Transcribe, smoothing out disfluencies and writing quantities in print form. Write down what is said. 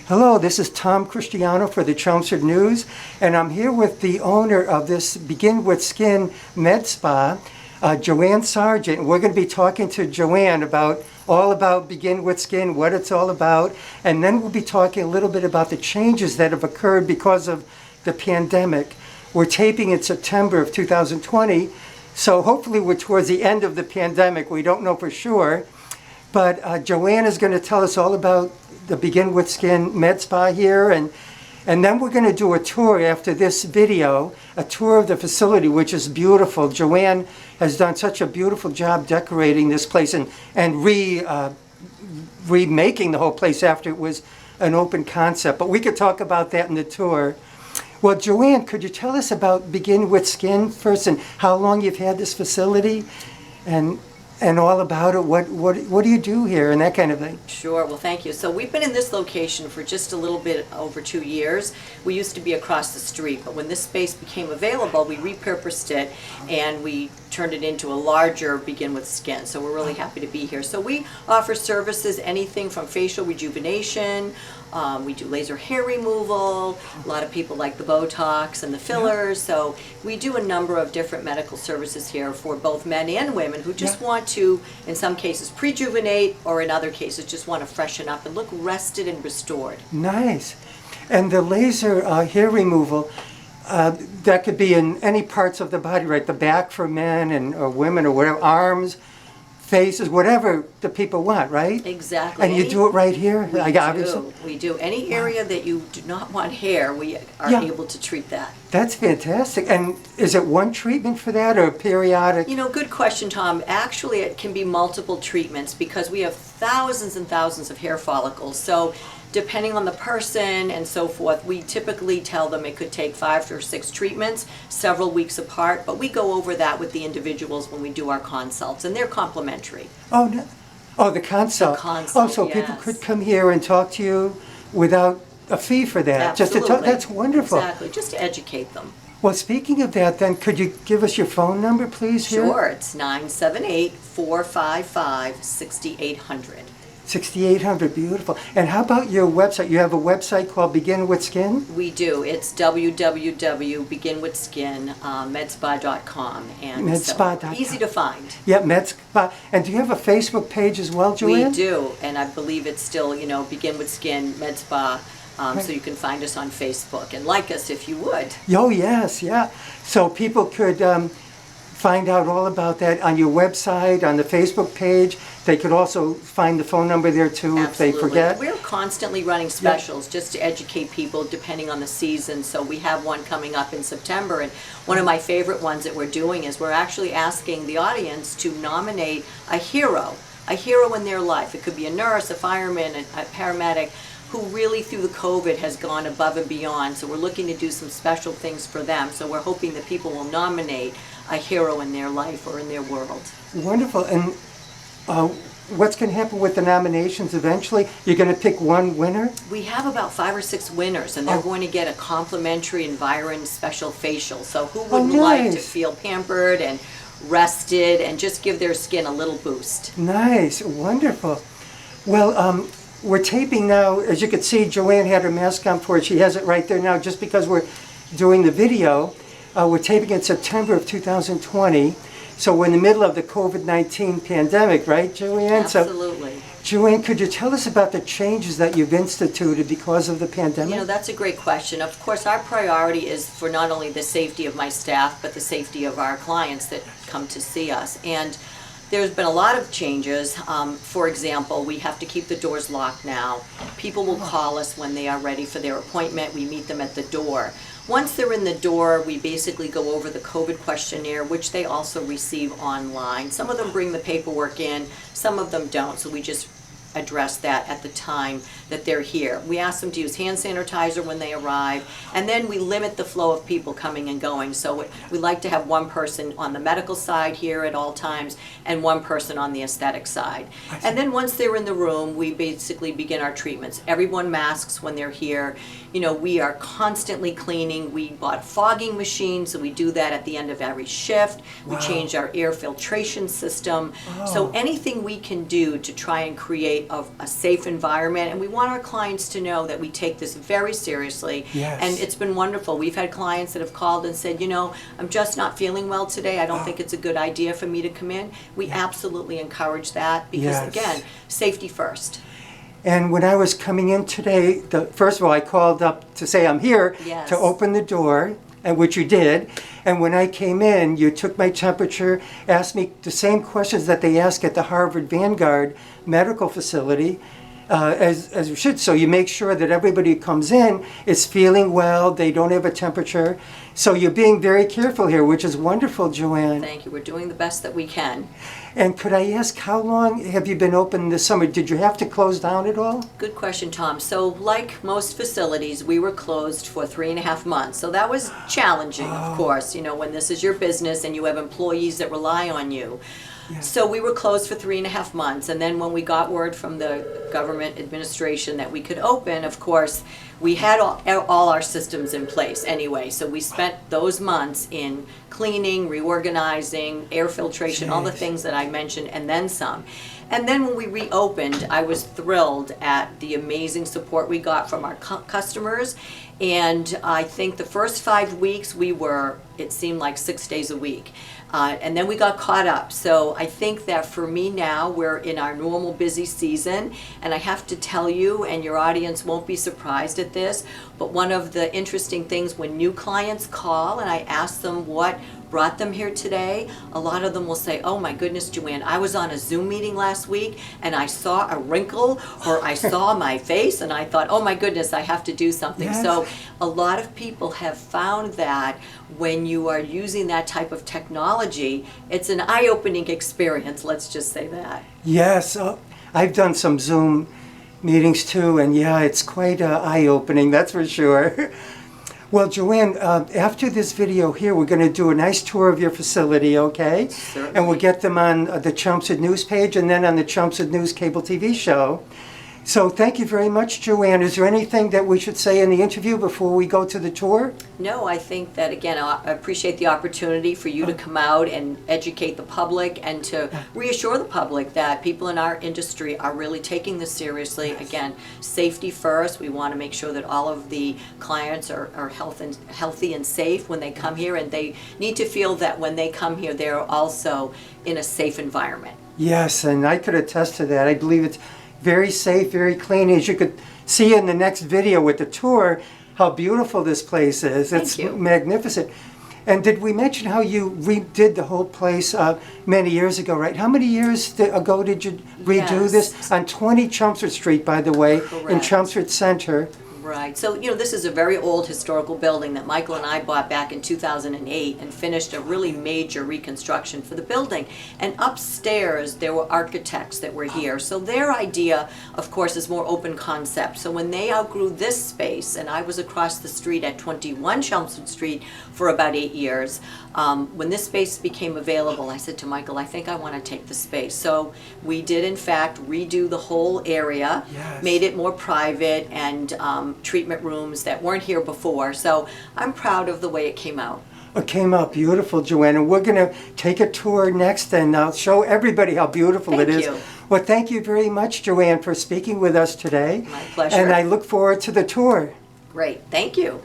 Hello, this is Tom Christiano for the Chelmsford News, and I'm here with the owner of this Begin With Skin Med Spa, Joanne Sargent. We're going to be talking to Joanne all about Begin With Skin, what it's all about, and then we'll be talking a little bit about the changes that have occurred because of the pandemic. We're taping in September of 2020, so hopefully we're towards the end of the pandemic. We don't know for sure, but Joanne is going to tell us all about the Begin With Skin Med Spa here, and then we're going to do a tour after this video, a tour of the facility, which is beautiful. Joanne has done such a beautiful job decorating this place and remaking the whole place after it was an open concept. But we could talk about that in the tour. Well, Joanne, could you tell us about Begin With Skin first, and how long you've had this facility, and all about it? What do you do here and that kind of thing? Sure. Well, thank you. So we've been in this location for just a little bit over 2 years. We used to be across the street, but when this space became available, we repurposed it and we turned it into a larger Begin With Skin. So we're really happy to be here. So we offer services, anything from facial rejuvenation, we do laser hair removal, a lot of people like the Botox and the fillers, so we do a number of different medical services here for both men and women who just want to, in some cases, prejuvenate, or in other cases just want to freshen up and look rested and restored. Nice. And the laser hair removal, that could be in any parts of the body, right? The back for men or women or whatever, arms, faces, whatever the people want, right? Exactly. And you do it right here? We do. Any area that you do not want hair, we are able to treat that. That's fantastic. And is it one treatment for that or periodic? You know, good question, Tom. Actually, it can be multiple treatments because we have thousands and thousands of hair follicles. So depending on the person and so forth, we typically tell them it could take 5 or 6 treatments, several weeks apart, but we go over that with the individuals when we do our consults, and they're complimentary. Oh, no. Oh, the consult. The consult, oh, so people could come here and talk to you without a fee for that. Absolutely. Just to talk. That's wonderful. Exactly, just to educate them. Well, speaking of that, then, could you give us your phone number, please? Sure, it's 978-455-6800. 6800, beautiful. And how about your website? You have a website called Begin With Skin? We do. It's www.beginwithskinmedspa.com. Medspa.com. Easy to find. Yeah, Medspa. And do you have a Facebook page as well, Joanne? We do, and I believe it's still, Begin With Skin Medspa. Right. So you can find us on Facebook and like us if you would. Oh, yes, yeah. So people could find out all about that on your website, on the Facebook page. They could also find the phone number there too. Absolutely. If they forget. We're constantly running specials just to educate people depending on the season. So we have one coming up in September, and one of my favorite ones that we're doing is we're actually asking the audience to nominate a hero in their life. It could be a nurse, a fireman, a paramedic, who really through the COVID has gone above and beyond. So we're looking to do some special things for them. So we're hoping that people will nominate a hero in their life or in their world. Wonderful. And what's going to happen with the nominations eventually? You're going to pick one winner? We have about 5 or 6 winners, and they're going to get a complimentary Environ special facial. So who wouldn't like to feel pampered and rested and just give their skin a little boost? Nice. Wonderful. Well, we're taping now. As you can see, Joanne had her mask on for it. She has it right there now just because we're doing the video. We're taping in September of 2020. So we're in the middle of the COVID-19 pandemic, right, Joanne? Absolutely. So, Joanne, could you tell us about the changes that you've instituted because of the pandemic? That's a great question. Of course, our priority is for not only the safety of my staff, but the safety of our clients that come to see us. And there's been a lot of changes. For example, we have to keep the doors locked now. People will call us when they are ready for their appointment. We meet them at the door. Once they're in the door, we basically go over the COVID questionnaire, which they also receive online. Some of them bring the paperwork in, some of them don't, so we just address that at the time that they're here. We ask them to use hand sanitizer when they arrive, and then we limit the flow of people coming and going. So we like to have one person on the medical side here at all times and one person on the aesthetic side. And then once they're in the room, we basically begin our treatments. Everyone masks when they're here. We are constantly cleaning. We bought fogging machines, so we do that at the end of every shift. We change our air filtration system. So anything we can do to try and create a safe environment, and we want our clients to know that we take this very seriously. Yes. And it's been wonderful. We've had clients that have called and said, I'm just not feeling well today. I don't think it's a good idea for me to come in. We absolutely encourage that because, Yes. again, safety first. And when I was coming in today, first of all, I called up to say I'm here Yes. to open the door, and which you did. And when I came in, you took my temperature, asked me the same questions that they ask at the Harvard Vanguard Medical Facility, as you should. So you make sure that everybody who comes in is feeling well, they don't have a temperature. So you're being very careful here, which is wonderful, Joanne. Thank you. We're doing the best that we can. And could I ask, how long have you been open this summer? Did you have to close down at all? Good question, Tom. So like most facilities, we were closed for 3.5 months. So that was challenging, of course, when this is your business and you have employees that rely on you. Yeah. So we were closed for 3.5 months. And then when we got word from the government administration that we could open, of course, we had all our systems in place anyway. So we spent those months in cleaning, reorganizing, air filtration, all the things that I mentioned, and then some. And then when we reopened, I was thrilled at the amazing support we got from our customers. And I think the first 5 weeks it seemed like 6 days a week. And then we got caught up. So I think that for me now, we're in our normal busy season. And I have to tell you, and your audience won't be surprised at this, but one of the interesting things when new clients call and I ask them what brought them here today, a lot of them will say, oh my goodness, Joanne, I was on a Zoom meeting last week and I saw a wrinkle or I saw my face and I thought, oh my goodness, I have to do something. Yes. So a lot of people have found that when you are using that type of technology, it's an eye-opening experience, let's just say that. Yes, I've done some Zoom meetings too, and yeah, it's quite eye-opening, that's for sure. Well, Joanne, after this video here, we're going to do a nice tour of your facility, okay? Certainly. And we'll get them on the Chelmsford News page and then on the Chelmsford News cable TV show. So thank you very much, Joanne. Is there anything that we should say in the interview before we go to the tour? No, I think that, again, I appreciate the opportunity for you to come out and educate the public and to reassure the public that people in our industry are really taking this seriously. Again, safety first. We want to make sure that all of the clients are healthy and safe when they come here, and they need to feel that when they come here, they're also in a safe environment. Yes, and I could attest to that. I believe it's very safe, very clean. As you could see in the next video with the tour, how beautiful this place is. Thank It's you. magnificent. And did we mention how you redid the whole place many years ago, right? How many years ago did you redo Yes. this? On 20 Chelmsford Street, by the way, in Correct. Chelmsford Center. Right. So, this is a very old historical building that Michael and I bought back in 2008 and finished a really major reconstruction for the building. And upstairs, there were architects that were here. So their idea, of course, is more open concept. So when they outgrew this space, and I was across the street at 21 Chelmsford Street for about 8 years, when this space became available, I said to Michael, I think I want to take the space. So we did, in fact, redo the whole area, Yes. made it more private, and treatment rooms that weren't here before. So I'm proud of the way it came out. It came out beautiful, Joanne, and we're going to take a tour next and show everybody how beautiful Thank it is. you. Well, thank you very much, Joanne, for speaking with us today. My pleasure. And I look forward to the tour. Great. Thank you.